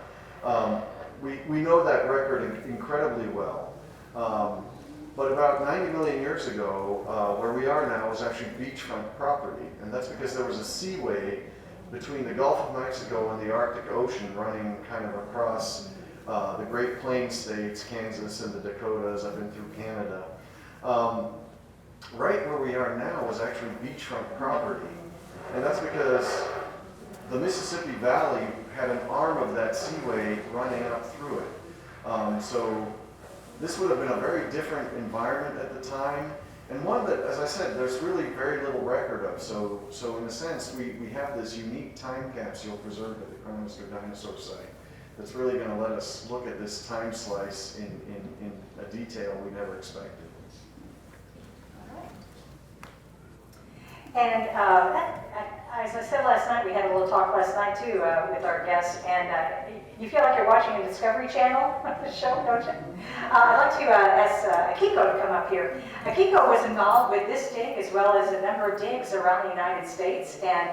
We know that record incredibly well. But about 90 million years ago, where we are now is actually beachfront property. And that's because there was a seaway between the Gulf of Mexico and the Arctic Ocean running kind of across the Great Plains states, Kansas and the Dakotas, up and through Canada. Right where we are now is actually beachfront property. And that's because the Mississippi Valley had an arm of that seaway running up through it. So this would have been a very different environment at the time, and one that, as I said, there's really very little record of. So in a sense, we have this unique time capsule preserved at the Cronister Dinosaur Site that's really going to let us look at this time slice in a detail we never expected. And as I said last night, we had a little talk last night too with our guests, and you feel like you're watching a Discovery Channel show, don't you? I'd like to ask Akiko to come up here. Akiko was involved with this dig as well as a number of digs around the United States, and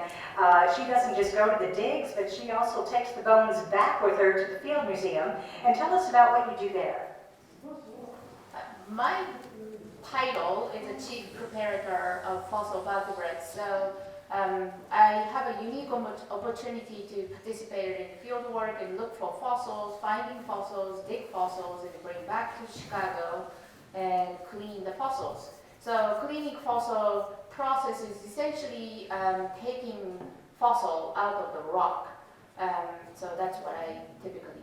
she doesn't just go to the digs, but she also takes the bones back with her to the Field Museum. And tell us about what you do there. My title is a chief preparator of fossil vertebrates, so I have a unique opportunity to participate in field work and look for fossils, finding fossils, dig fossils, and bring back to Chicago and clean the fossils. So cleaning fossil process is essentially taking fossil out of the rock. So that's what I typically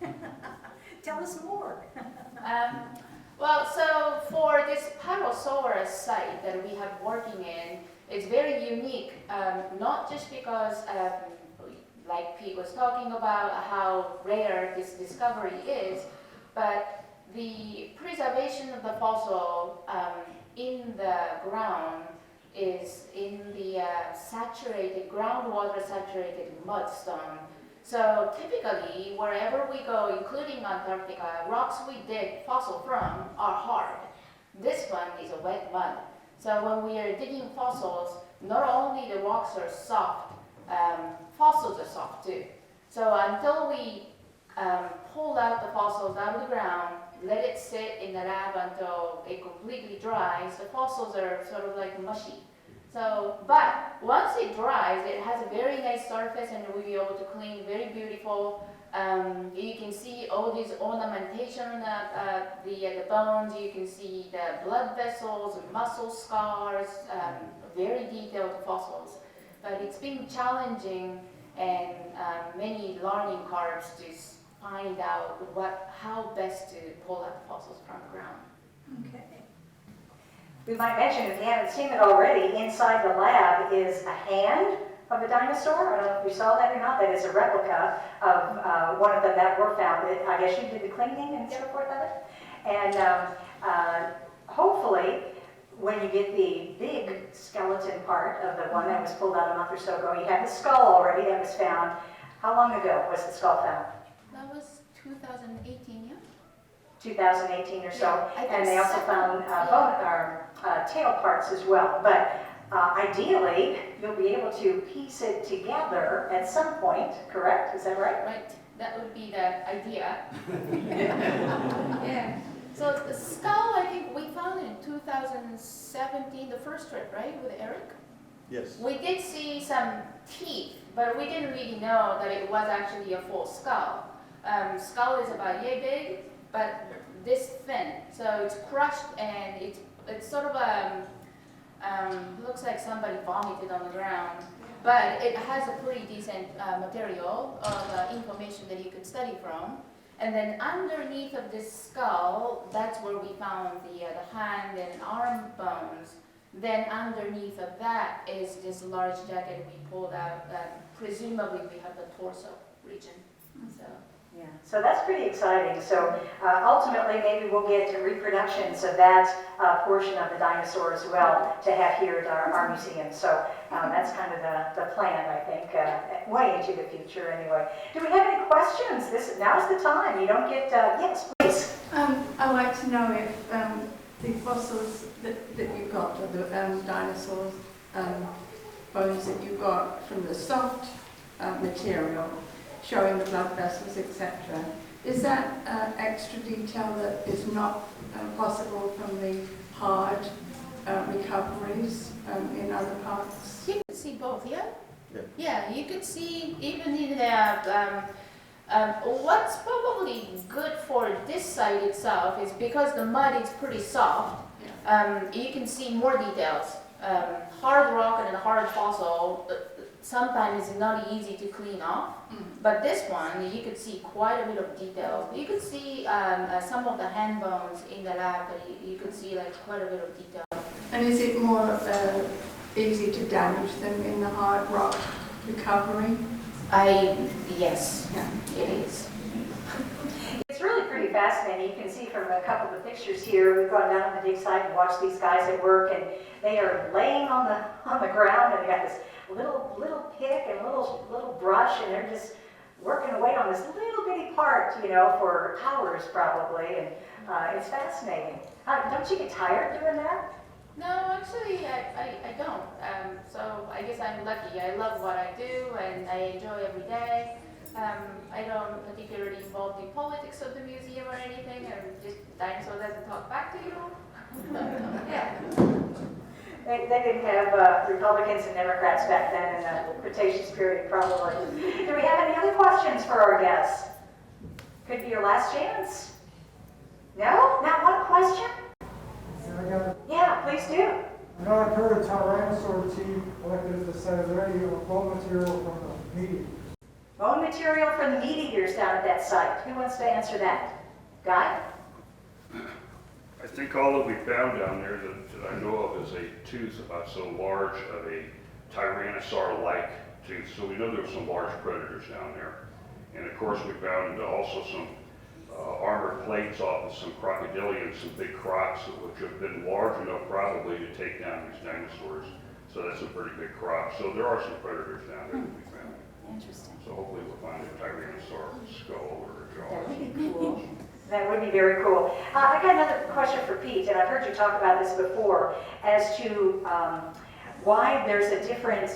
do. Tell us more. Well, so for this Paleosaurus site that we have working in, it's very unique, not just because, like Pete was talking about, how rare this discovery is, but the preservation of the fossil in the ground is in the saturated, groundwater saturated mudstone. So typically, wherever we go, including Antarctica, rocks we dig fossil from are hard. This one is a wet mud. So when we are digging fossils, not only the rocks are soft, fossils are soft too. So until we pull out the fossils out of the ground, let it sit in the lab until it completely dries, the fossils are sort of like mushy. So, but once it dries, it has a very nice surface and we'll be able to clean, very beautiful. You can see all these ornamentation on the bones, you can see the blood vessels, muscle scars, very detailed fossils. But it's been challenging and many learning curves to find out how best to pull out fossils from the ground. Okay. We might mention, if you haven't seen it already, inside the lab is a hand of a dinosaur. I don't know if you saw that or not. That is a replica of one of them that were found. I guess you did the cleaning and so forth of it. And hopefully, when you get the big skeleton part of the one that was pulled out a month or so ago, you have the skull already that was found. How long ago was the skull found? That was 2018, yeah? 2018 or so. Yeah, And they also found tail parts as well. But ideally, you'll be able to piece it together at some point, correct? Is that right? Right, that would be the idea. Yeah. So the skull, I think we found it in 2017, the first trip, right, with Eric? Yes. We did see some teeth, but we didn't really know that it was actually a full skull. Skull is about yay big, but this thin. So it's crushed and it's sort of looks like somebody vomited on the ground. But it has a pretty decent material of information that you could study from. And then underneath of this skull, that's where we found the hand and arm bones. Then underneath of that is this large jacket we pulled out. Presumably we have the torso region. So. Yeah, so that's pretty exciting. So ultimately, maybe we'll get reproductions of that portion of the dinosaur as well to have here at our museum. So that's kind of the plan, I think, way into the future anyway. Do we have any questions? Now's the time. You don't get, yes, please. I'd like to know if the fossils that you got, or the dinosaurs bones that you got from the soft material, showing the blood vessels, etc. Is that extra detail that is not possible from the hard recoveries in other parts? You could see both, yeah? Yeah. Yeah, you could see even in the, what's probably good for this site itself is because the mud is pretty soft, you can see more details. Hard rock and a hard fossil sometimes is not easy to clean off, but this one you could see quite a bit of detail. You could see some of the hand bones in the lab, but you could see like quite a bit of detail. And is it more easy to damage them in the hard rock recovery? Yes, Yeah. it is. It's really pretty fascinating. You can see from a couple of the pictures here, we've gone down to the dig site and watched these guys at work, and they are laying on the ground, and they got this little pick and little brush, and they're just working away on this little bitty part, for hours probably, and it's fascinating. Don't you get tired doing that? No, actually, I don't. So I guess I'm lucky. I love what I do, and I enjoy every day. I don't particularly involved in politics of the museum or anything. I'm just dinosaur doesn't talk back to you. Yeah. They didn't have Republicans and Democrats back then in the Cretaceous period, probably. Do we have any other questions for our guests? Could be your last chance. No? Not one question? Yeah, please do. I know I've heard a Tyrannosaur teeth collected at the site. Is there any bone material from the meat eaters? Bone material from the meat eaters down at that site. Who wants to answer that? Guy? I think all that we found down there that I know of is a tooth so large of a Tyrannosaur-like tooth. So we know there were some large predators down there. And of course we found also some armored plates off of some crocodilians, some big crocs, which have been large enough probably to take down these dinosaurs. So that's a pretty big croc. So there are some predators down there that we found. Interesting. So hopefully we'll find a Tyrannosaur skull or a jaw. That would be cool. That would be very cool. I got another question for Pete, and I've heard you talk about this before, as to why there's a different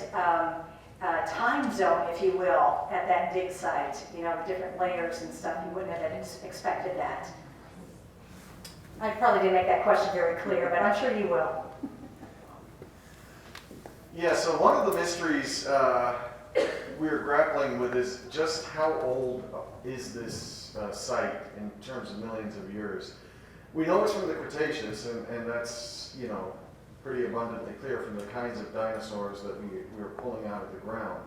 time zone, if you will, at that dig site. Different layers and stuff. You wouldn't have expected that. I probably didn't make that question very clear, but I'm sure you will. Yeah, so one of the mysteries we're grappling with is just how old is this site in terms of millions of years. We know it's from the Cretaceous, and that's, pretty abundantly clear from the kinds of dinosaurs that we were pulling out of the ground.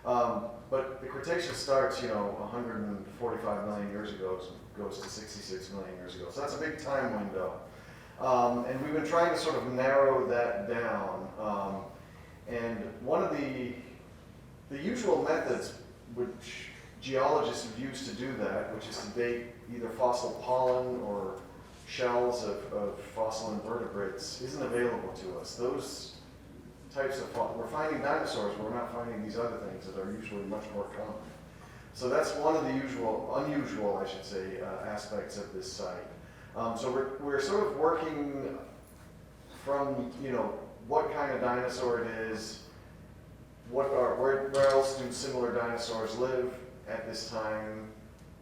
But the Cretaceous starts, 145 million years ago, goes to 66 million years ago. So that's a big time window. And we've been trying to sort of narrow that down. And one of the usual methods which geologists have used to do that, which is to date either fossil pollen or shells of fossil invertebrates, isn't available to us. Those types of, we're finding dinosaurs, but we're not finding these other things that are usually much more common. So that's one of the unusual, I should say, aspects of this site. So we're sort of working from, what kind of dinosaur it is, where else do similar dinosaurs live at this time,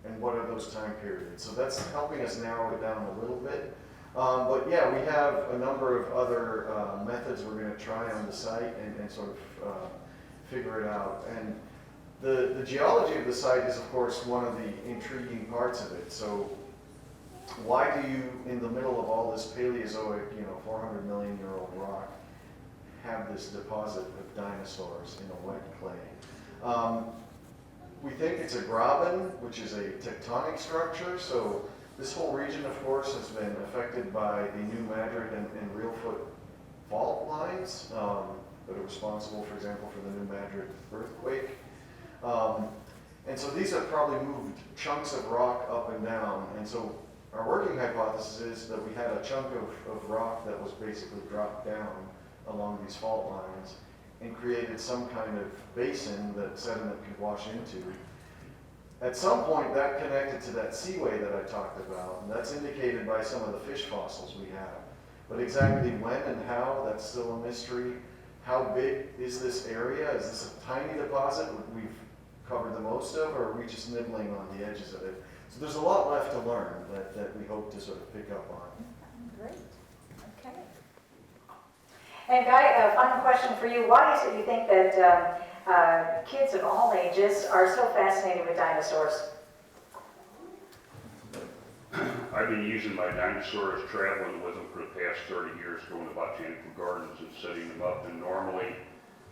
and what are those time periods. So that's helping us narrow it down a little bit. But yeah, we have a number of other methods we're going to try on the site and sort of figure it out. And the geology of the site is, of course, one of the intriguing parts of it. So why do you, in the middle of all this Paleozoic, 400 million year old rock, have this deposit of dinosaurs in a wet clay? We think it's a graben, which is a tectonic structure. So this whole region, of course, has been affected by the New Madrid and Reelfoot fault lines that are responsible, for example, for the New Madrid earthquake. And so these have probably moved chunks of rock up and down. And so our working hypothesis is that we had a chunk of rock that was basically dropped down along these fault lines and created some kind of basin that sediment could wash into. At some point, that connected to that seaway that I talked about, and that's indicated by some of the fish fossils we have. But exactly when and how, that's still a mystery. How big is this area? Is this a tiny deposit we've covered the most of, or are we just nibbling on the edges of it? So there's a lot left to learn that we hope to sort of pick up on. Great, okay. And Guy, a final question for you. Why is it you think that kids of all ages are so fascinated with dinosaurs? I've been using my dinosaurs, traveling with them for the past 30 years, going to botanical gardens and setting them up. And normally,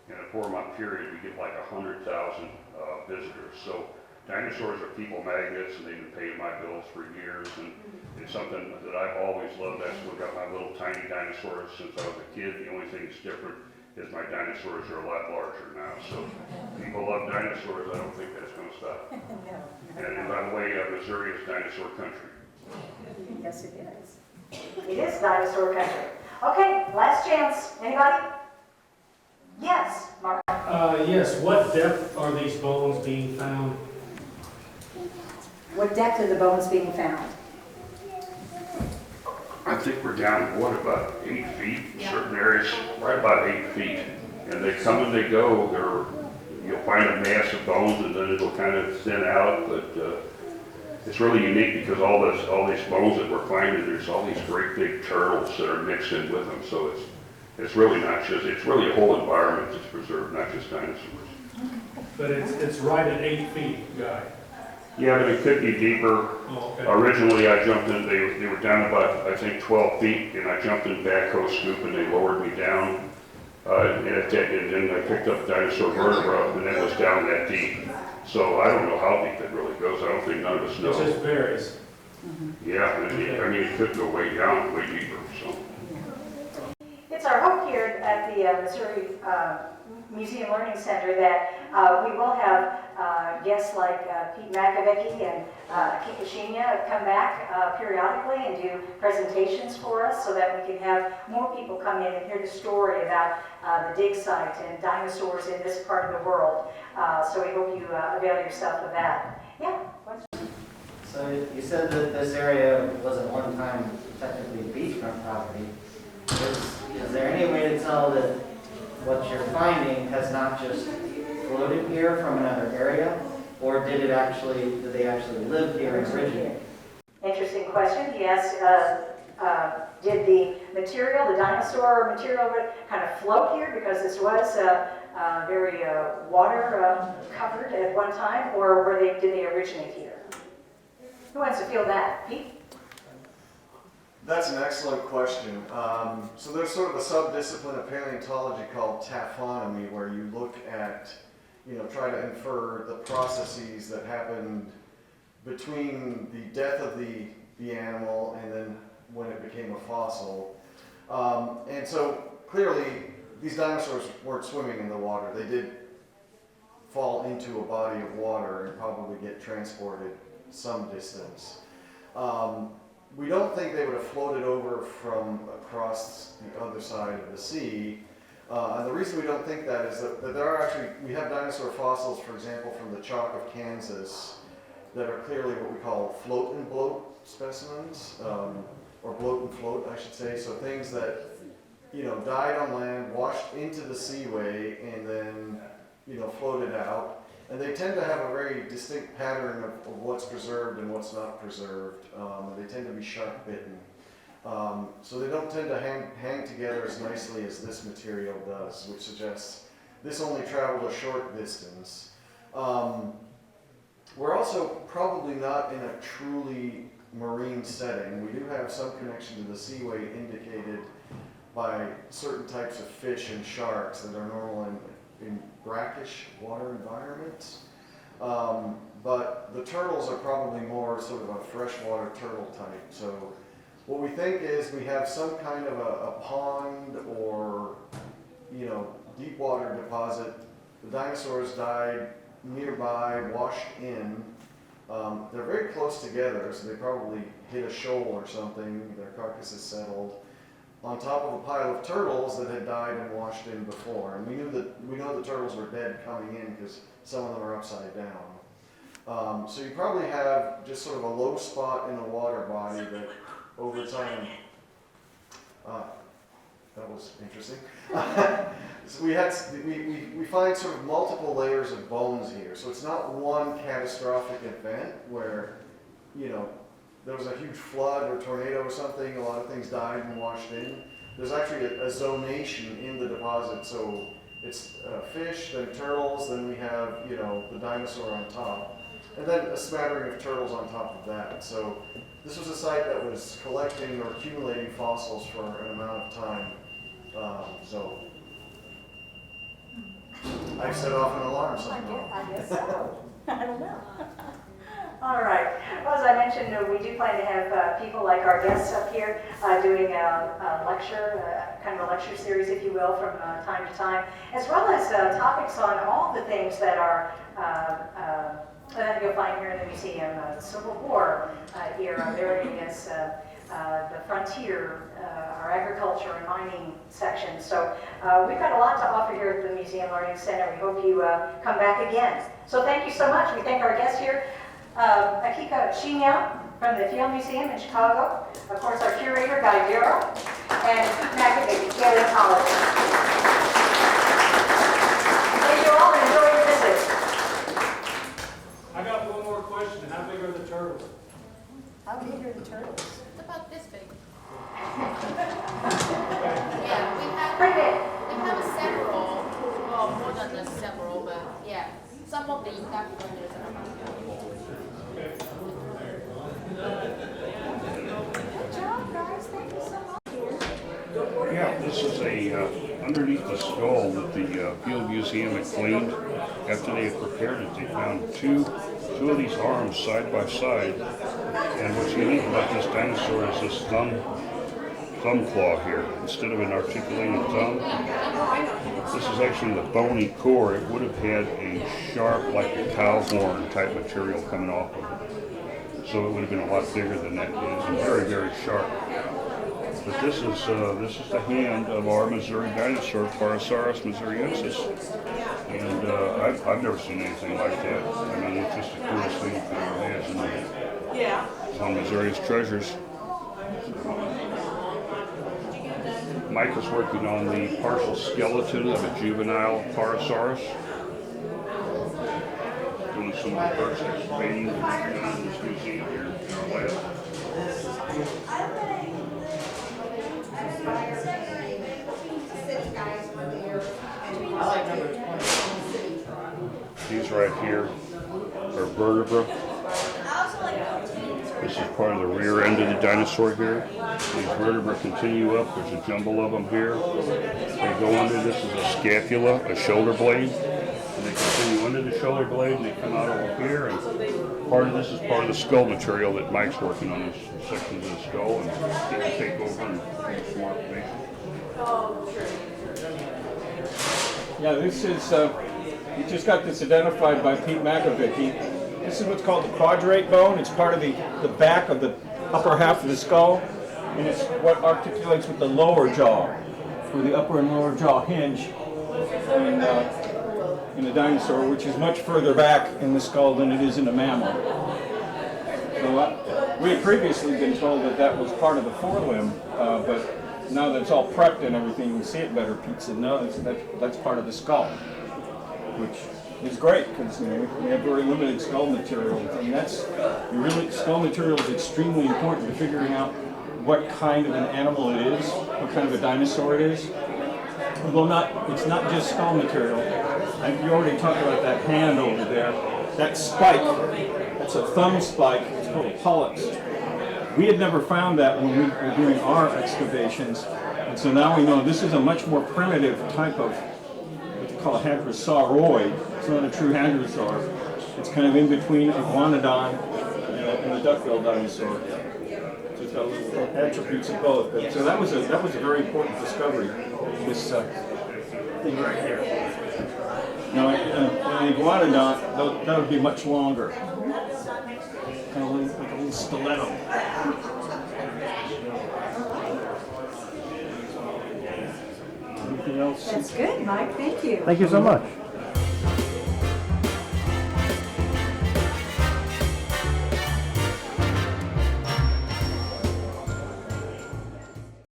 in a 4-month period, we get like 100,000 visitors. So dinosaurs are people magnets, and they've been paying my bills for years. And it's something that I've always loved. I've still got my little tiny dinosaurs since I was a kid. The only thing that's different is my dinosaurs are a lot larger now. So people love dinosaurs. I don't think that's going to stop. No. And by the way, Missouri is dinosaur country. Yes, it is. It is dinosaur country. Okay, last chance. Anybody? Yes, Mark. Yes, what depth are these bones being found? What depth are the bones being found? I think we're down, about 8 feet in certain areas, right about 8 feet. And they come and they go. You'll find a mass of bones and then it'll kind of thin out. But it's really unique because all these bones that we're finding, there's all these great big turtles that are mixed in with them. So it's really not just, it's really a whole environment that's preserved, not just dinosaurs. But it's right at 8 feet, Guy. Yeah, but it could be deeper. Oh, okay. Originally, I jumped in, they were down about, I think, 12 feet, and I jumped in backhoe scoop, and they lowered me down. And then I picked up dinosaur vertebra, and it was down that deep. So I don't know how deep it really goes. I don't think none of us know. It just varies. Yeah, it could go way down, way deeper, so. It's our hope here at the Missouri Museum Learning Center that we will have guests like Pete McAvecchi and Kikishinya come back periodically and do presentations for us so that we can have more people come in and hear the story about the dig site and dinosaurs in this part of the world. So we hope you avail yourself of that. Yeah, question? So you said that this area was at one time technically beachfront property. Is there any way to tell that what you're finding has not just floated here from another area, or did they actually live here and originate? Interesting question. He asked, did the material, the dinosaur material, kind of float here because this was very water covered at one time, or did they originate here? Who wants to field that? Pete? That's an excellent question. So there's sort of a sub-discipline of paleontology called taphonomy, where you look at, try to infer the processes that happened between the death of the animal and then when it became a fossil. And so clearly these dinosaurs weren't swimming in the water. They did fall into a body of water and probably get transported some distance. We don't think they would have floated over from across the other side of the sea. And the reason we don't think that is that there are actually, we have dinosaur fossils, for example, from the chalk of Kansas that are clearly what we call float and bloat specimens, or bloat and float, I should say. So things that, died on land, washed into the seaway, and then, floated out. And they tend to have a very distinct pattern of what's preserved and what's not preserved. They tend to be sharp bitten. So they don't tend to hang together as nicely as this material does, which suggests this only traveled a short distance. We're also probably not in a truly marine setting. We do have some connection to the seaway indicated by certain types of fish and sharks that are normal in brackish water environments. But the turtles are probably more sort of a freshwater turtle type. So what we think is we have some kind of a pond or, deep water deposit. The dinosaurs died nearby, washed in. They're very close together, so they probably hit a shoal or something. Their carcasses settled on top of a pile of turtles that had died and washed in before. And we know the turtles were dead coming in because some of them are upside down. So you probably have just sort of a low spot in a water body that over time, that was interesting. So we find sort of multiple layers of bones here. So it's not one catastrophic event where, there was a huge flood or tornado or something, a lot of things died and washed in. There's actually a zonation in the deposit. So it's fish, then turtles, then we have, the dinosaur on top, and then a smattering of turtles on top of that. So this was a site that was collecting or accumulating fossils for an amount of time. So I've set off an alarm somehow. I guess so. I don't know. All right. Well, as I mentioned, we do plan to have people like our guests up here doing a lecture, kind of a lecture series, if you will, from time to time, as well as topics on all the things that are that you'll find here in the museum. Civil War era, various the frontier, our agriculture and mining section. So we've got a lot to offer here at the Museum Learning Center. We hope you come back again. So thank you so much. We thank our guests here. Akiko Shinya from the Field Museum in Chicago. Of course, our curator, Guy Bureau, and McAfee, paleontologist. Thank you all and enjoy your visit. I got one more question. How big are the turtles? How big are the turtles? It's about this big. Yeah, Pretty we have several, well, more than the several, but yeah, some of the intact ones are about. Good job, guys. Thank you so much. Yeah, this is underneath the skull that the Field Museum had cleaned. After they had prepared it, they found two of these arms side by side. And what's unique about this dinosaur is this thumb claw here. Instead of an articulating thumb, this is actually the bony core. It would have had a sharp, like a cow horn type material coming off of it. So it would have been a lot bigger than that is, and very, very sharp. But this is the hand of our Missouri dinosaur, Parasaurus missouriensis. And I've never seen anything like that. I mean, it's just the coolest thing you could imagine. Yeah. It's on Missouri's treasures. Mike is working on the partial skeleton of a juvenile Parasaurus. Doing some reverse excavating in this museum here in our lab. These right here are vertebra. This is part of the rear end of the dinosaur here. These vertebrae continue up. There's a jumble of them here. They go under. This is a scapula, a shoulder blade. And they continue under the shoulder blade and they come out over here. And part of this is part of the skull material that Mike's working on, is sections of the skull, and he will take over and give some more information. Yeah, this is, we just got this identified by Pete McAvicky. This is what's called the quadrate bone. It's part of the back of the upper half of the skull, and it's what articulates with the lower jaw, where the upper and lower jaw hinge in a dinosaur, which is much further back in the skull than it is in a mammal. So we had previously been told that that was part of the forelimb, but now that it's all prepped and everything, we see it better. Pete said, no, that's part of the skull, which is great because we have very limited skull material. And skull material is extremely important to figuring out what kind of an animal it is, what kind of a dinosaur it is. Although it's not just skull material. You already talked about that hand over there. That spike, that's a thumb spike. It's called a pullix. We had never found that when we were doing our excavations, and so now we know this is a much more primitive type of what they call a hadrosauroid. It's not a true hadrosaur. It's kind of in between iguanodon and a duck-billed dinosaur. So it's got little attributes of both. But, so that was a very important discovery. This thing right here. Now, an iguanodon, that would be much longer. Kind of like a little stiletto. Anything else? That's good, Mike, thank you. Thank you so much.